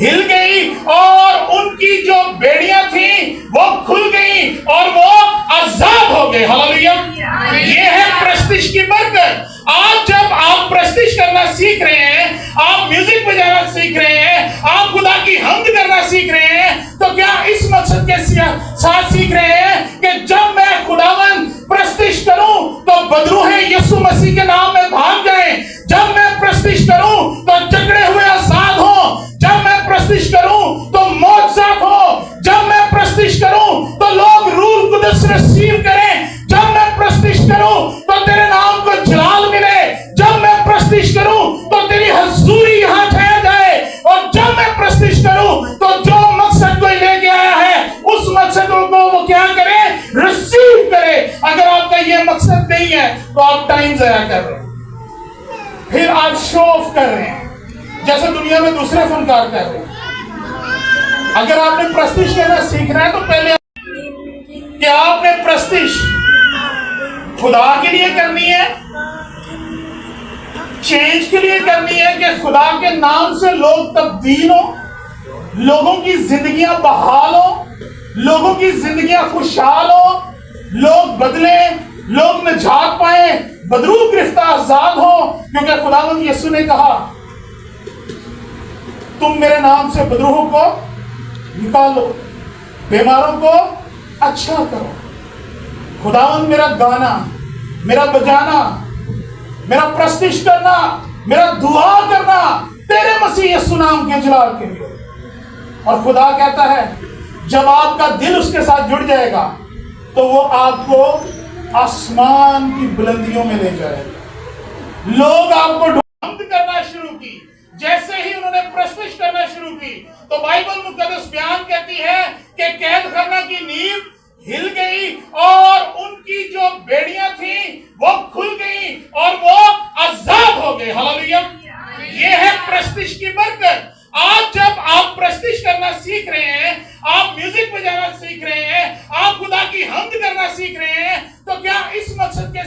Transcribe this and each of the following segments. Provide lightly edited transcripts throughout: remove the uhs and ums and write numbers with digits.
ہل گئی اور ان کی جو بیڑیاں تھیں وہ کھل گئی اور وہ آزاد ہو گئے. ہاللیلویا. یہ ہے پرستش کی برکت. آج جب آپ پرستش کرنا سیکھ رہے ہیں, آپ میوزک بجانا سیکھ رہے ہیں, آپ خدا کی حمد کرنا سیکھ رہے ہیں, تو کیا اس مقصد کے ساتھ سیکھ رہے ہیں کہ جب میں خداوند پرستش کروں تو بدروہیں یسوع مسیح کے نام میں بھاگ جائیں, جب میں پرستش کروں تو جکڑے ہوئے آزاد ہوں, جب میں پرستش کروں تو معجزات ہو, جب میں پرستش کروں تو لوگ روح القدس ریسیو کریں, جب میں پرستش کروں تو تیرے نام کو جلال ملے, جب میں پرستش کروں تو تیری حضوری یہاں ٹھہر جائے, اور جب میں پرستش کروں تو جو مقصد کوئی لے کے آیا ہے اس مقصد کو وہ کیا کرے, ریسیو کرے. اگر آپ کا یہ مقصد نہیں ہے تو آپ ٹائم ضائع کر رہے ہیں, پھر آپ شو آف کر رہے ہیں جیسے دنیا میں دوسرے فنکار کر رہے ہیں. اگر آپ نے پرستش کرنا سیکھنا ہے تو پہلے کہ آپ نے پرستش خدا کے لیے کرنی ہے, چینج کے لیے کرنی ہے, کہ خدا کے نام سے لوگ تبدیل ہوں, لوگوں کی زندگیاں بحال ہوں, لوگوں کی زندگیاں خوشحال ہوں, لوگ بدلیں, لوگ نجات پائیں, بدروح گرفتہ آزاد ہوں. کیونکہ خداوند یسوع نے کہا تم میرے نام سے بدروحوں کو نکالو, بیماروں کو اچھا کرو. خداوند میرا گانا, میرا بجانا, میرا پرستش کرنا, میرا دعا کرنا تیرے مسیح یسوع نام کے جلال کے لیے. اور خدا کہتا ہے جب آپ کا دل اس کے ساتھ جڑ جائے گا تو وہ آپ کو آسمان کی بلندیوں میں لے جائے گا. لوگ آپ کو حمد کرنا شروع کی. جیسے ہی انہوں نے پرستش کرنا شروع کی تو بائبل مقدس بیان کہتی ہے کہ قید خانہ کی نیو ہل گئی اور ان کی جو بیڑیاں تھیں وہ کھل گئی اور وہ آزاد ہو گئے. ہاللیلویا. یہ ہے پرستش کی برکت. آج جب آپ پرستش کرنا سیکھ رہے ہیں, آپ میوزک بجانا سیکھ رہے ہیں, آپ خدا کی حمد کرنا سیکھ رہے ہیں, تو کیا اس مقصد کے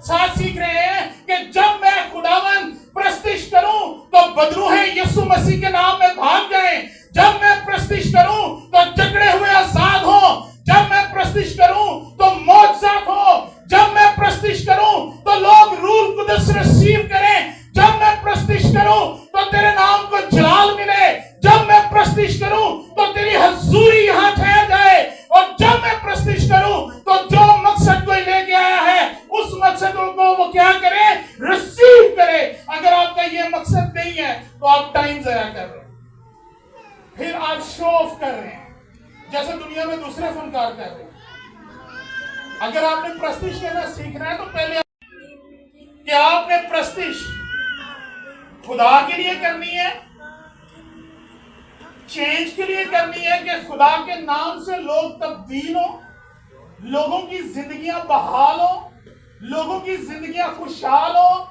ساتھ سیکھ رہے ہیں کہ جب میں خداوند پرستش کروں تو بدروہیں یسوع مسیح کے نام میں بھاگ جائیں, جب میں پرستش کروں تو جکڑے ہوئے آزاد ہوں, جب میں پرستش کروں تو معجزات ہو, جب میں پرستش کروں تو لوگ روح القدس ریسیو کریں, جب میں پرستش کروں تو تیرے نام کو جلال ملے, جب میں پرستش کروں تو تیری حضوری یہاں ٹھہر جائے, اور جب میں پرستش کروں تو جو مقصد کوئی لے کے آیا ہے اس مقصد کو وہ کیا کرے, ریسیو کرے. اگر آپ کا یہ مقصد نہیں ہے تو آپ ٹائم ضائع کر رہے ہیں, پھر آپ شو آف کر رہے ہیں جیسے دنیا میں دوسرے فنکار کر رہے ہیں. اگر آپ نے پرستش کرنا سیکھنا ہے تو پہلے کہ آپ نے پرستش خدا کے لیے کرنی ہے, چینج کے لیے کرنی ہے, کہ خدا کے نام سے لوگ تبدیل ہوں, لوگوں کی زندگیاں بحال ہوں, لوگوں کی زندگیاں خوشحال ہوں,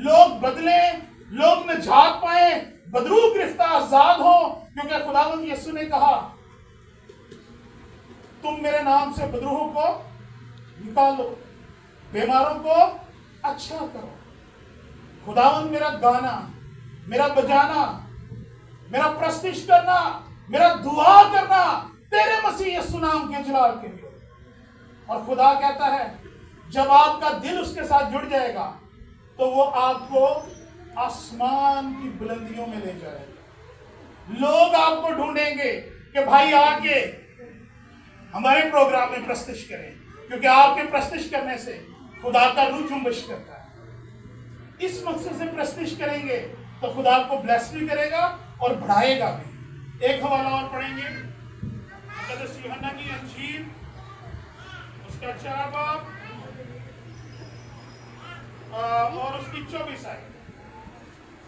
لوگ بدلیں, لوگ نجات پائیں, بدروح گرفتہ آزاد ہوں. کیونکہ خداوند یسوع نے کہا تم میرے نام سے بدروحوں کو نکالو, بیماروں کو اچھا کرو. خداوند میرا گانا, میرا بجانا, میرا پرستش کرنا, میرا دعا کرنا تیرے مسیح یسوع نام کے جلال کے لیے. اور خدا کہتا ہے جب آپ کا دل اس کے ساتھ جڑ جائے گا تو وہ آپ کو آسمان کی بلندیوں میں لے جائے گا. لوگ آپ کو ڈھونڈیں گے کہ بھائی آ کے ہمارے پروگرام میں پرستش کریں, کیونکہ آپ کے پرستش کرنے سے خدا کا روح جنبش کرتا ہے. اس مقصد سے پرستش کریں گے تو خدا آپ کو بلیس بھی کرے گا اور بڑھائے گا بھی. ایک حوالہ اور پڑھیں گے, مقدس یوحنا کی انجیل اس کا 4 باب اور اس کی 24 آیت.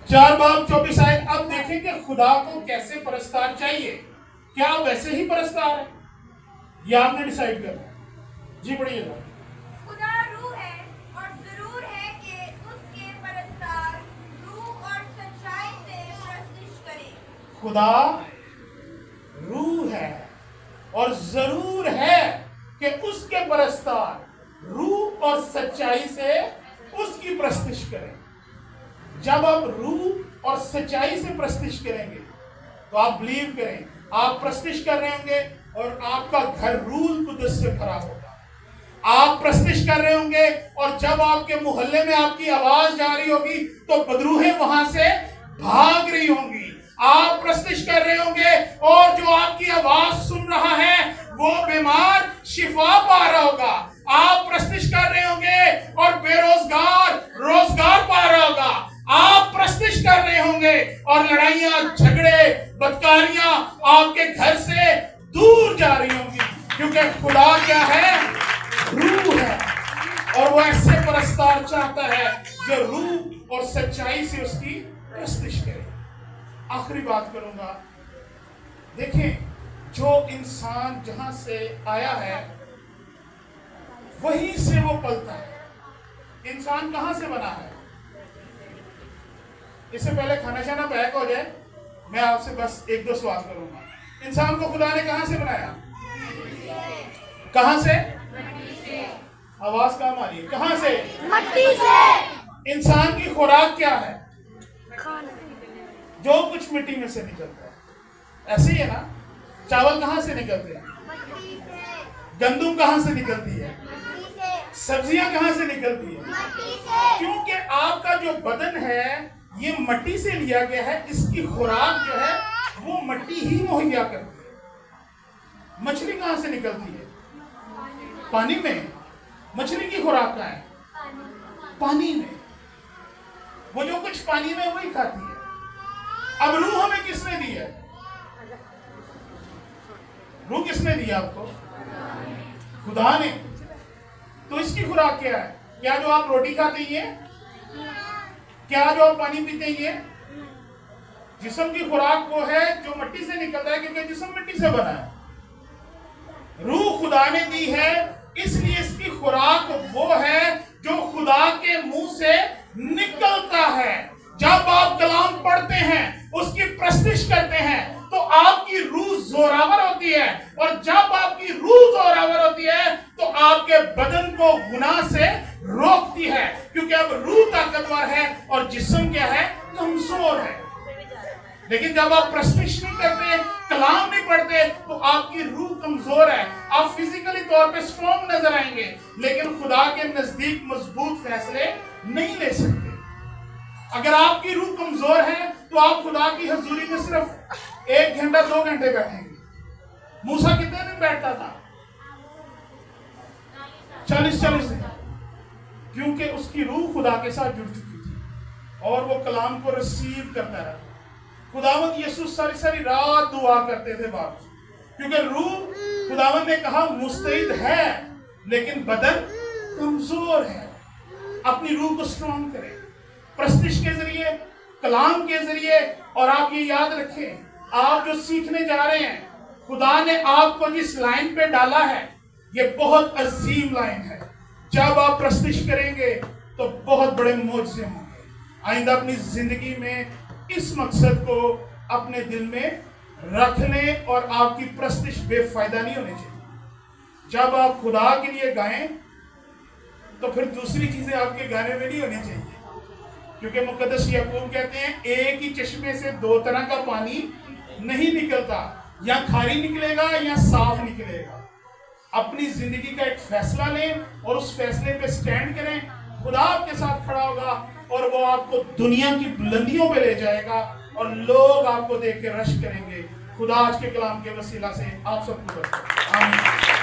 4 باب 24 آیت. اب دیکھیں کہ خدا کو کیسے پرستار چاہیے. کیا ویسے ہی پرستار ہے یا آپ نے ڈیسائیڈ کرنا ہے؟ جی پڑھیے گا. خدا روح ہے اور ضرور ہے کہ اس کے پرستار روح اور سچائی سے پرستش کریں. خدا روح ہے اور ضرور ہے کہ اس کے پرستار روح اور سچائی سے اس کی پرستش کریں. جب آپ روح اور سچائی سے پرستش کریں گے تو آپ بلیو کریں، آپ پرستش کر رہے ہوں گے اور آپ کا گھر روح القدس سے بھرا ہوگا. آپ پرستش کر رہے ہوں گے اور جب آپ کے محلے میں آپ کی آواز جا رہی ہوگی تو بدروحیں وہاں سے بھاگ رہی ہوں گی. آپ پرستش کر رہے ہوں گے اور جو آپ کی آواز سن رہا ہے وہ بیمار شفا پا رہا ہوگا. آپ پرستش کر رہے ہوں گے اور بے روزگار روزگار پا رہا ہوگا. آپ پرستش کر رہے ہوں گے اور لڑائیاں جھگڑے بدکاریاں آپ کے گھر سے دور جا رہی ہوں گی، کیونکہ خدا کیا ہے؟ روح ہے، اور وہ ایسے پرستار چاہتا ہے جو روح اور سچائی سے اس کی پرستش کرے. آخری بات کروں گا، دیکھیں جو انسان جہاں سے آیا ہے وہیں سے وہ پلتا ہے. انسان کہاں سے بنا ہے؟ اس سے پہلے کھانا شانا پیک ہو جائے میں آپ سے بس ایک دو سوال کروں گا. انسان کو خدا نے کہاں سے بنایا؟ کہاں سے؟ آواز کہاں آ رہی ہے؟ کہاں سے؟ مٹی سے. انسان کی خوراک کیا ہے؟ جو کچھ مٹی میں سے نکلتا ہے. ایسے ہی ہے نا؟ چاول کہاں سے نکلتے ہیں؟ گندم کہاں سے نکلتی ہے؟ سبزیاں کہاں سے نکلتی ہے؟ کیونکہ آپ کا جو بدن ہے یہ مٹی سے لیا گیا ہے. اس کی خوراک جو ہے وہ مٹی ہی مہیا کرتی ہے. مچھلی کہاں سے نکلتی ہے؟ پانی میں. مچھلی کی خوراک کہاں ہے؟ پانی میں. وہ جو کچھ پانی میں وہی کھاتی ہے. اب روح ہمیں کس نے دی ہے؟ روح کس نے دی آپ کو؟ خدا نے. تو اس کی خوراک کیا ہے؟ کیا جو آپ روٹی کھاتے ہیں؟ کیا جو آپ پانی پیتے ہیں؟ جسم کی خوراک وہ ہے جو مٹی سے نکلتا ہے، کیونکہ جسم مٹی سے بنا ہے. روح خدا نے دی ہے، اس لیے اس کی خوراک وہ ہے جو خدا کے منہ سے نکلتا ہے. جب آپ کلام پڑھتے ہیں، اس کی پرستش کرتے ہیں تو آپ کی روح زوراور ہوتی ہے، اور جب آپ کی روح زوراور ہوتی ہے تو آپ کے بدن کو گناہ سے روکتی ہے، کیونکہ اب روح طاقتور ہے اور جسم کیا ہے؟ کمزور ہے. لیکن جب آپ پرستش نہیں کرتے، کلام نہیں پڑھتے، تو آپ کی روح کمزور ہے. آپ فزیکلی طور پہ سٹرونگ نظر آئیں گے لیکن خدا کے نزدیک مضبوط فیصلے نہیں لے سکتے. اگر آپ کی روح کمزور ہے تو آپ خدا کی حضوری میں صرف 1 گھنٹہ 2 گھنٹے بیٹھیں گے. موسیٰ کتنے دن بیٹھتا تھا؟ 40 دن. کیونکہ اس کی روح خدا کے ساتھ جڑ چکی تھی اور وہ کلام کو ریسیو کرتا رہا. خداوند یسوع ساری رات دعا کرتے تھے باپ، کیونکہ روح خداوند نے کہا مستعد ہے لیکن بدن کمزور ہے. اپنی روح کو سٹرونگ کریں پرستش کے ذریعے، کلام کے ذریعے. اور آپ یہ یاد رکھیں، آپ جو سیکھنے جا رہے ہیں، خدا نے آپ کو جس لائن پہ ڈالا ہے یہ بہت عظیم لائن ہے. جب آپ پرستش کریں گے تو بہت بڑے معجزے ہوں گے. آئندہ اپنی زندگی میں اس مقصد کو اپنے دل میں رکھ لیں، اور آپ کی پرستش بے فائدہ نہیں ہونی چاہیے. جب آپ خدا کے لیے گائیں تو پھر دوسری چیزیں آپ کے گانے میں نہیں ہونی چاہیے، کیونکہ مقدس یعقوب کہتے ہیں ایک ہی چشمے سے 2 طرح کا پانی نہیں نکلتا، یا کھاری نکلے گا یا صاف نکلے گا. اپنی زندگی کا ایک فیصلہ لیں اور اس فیصلے پہ سٹینڈ کریں. خدا آپ کے ساتھ کھڑا ہوگا اور وہ آپ کو دنیا کی بلندیوں پہ لے جائے گا اور لوگ آپ کو دیکھ کے رشک کریں گے. خدا آج کے کلام کے وسیلہ سے آپ سب کو برکت دے. آمین.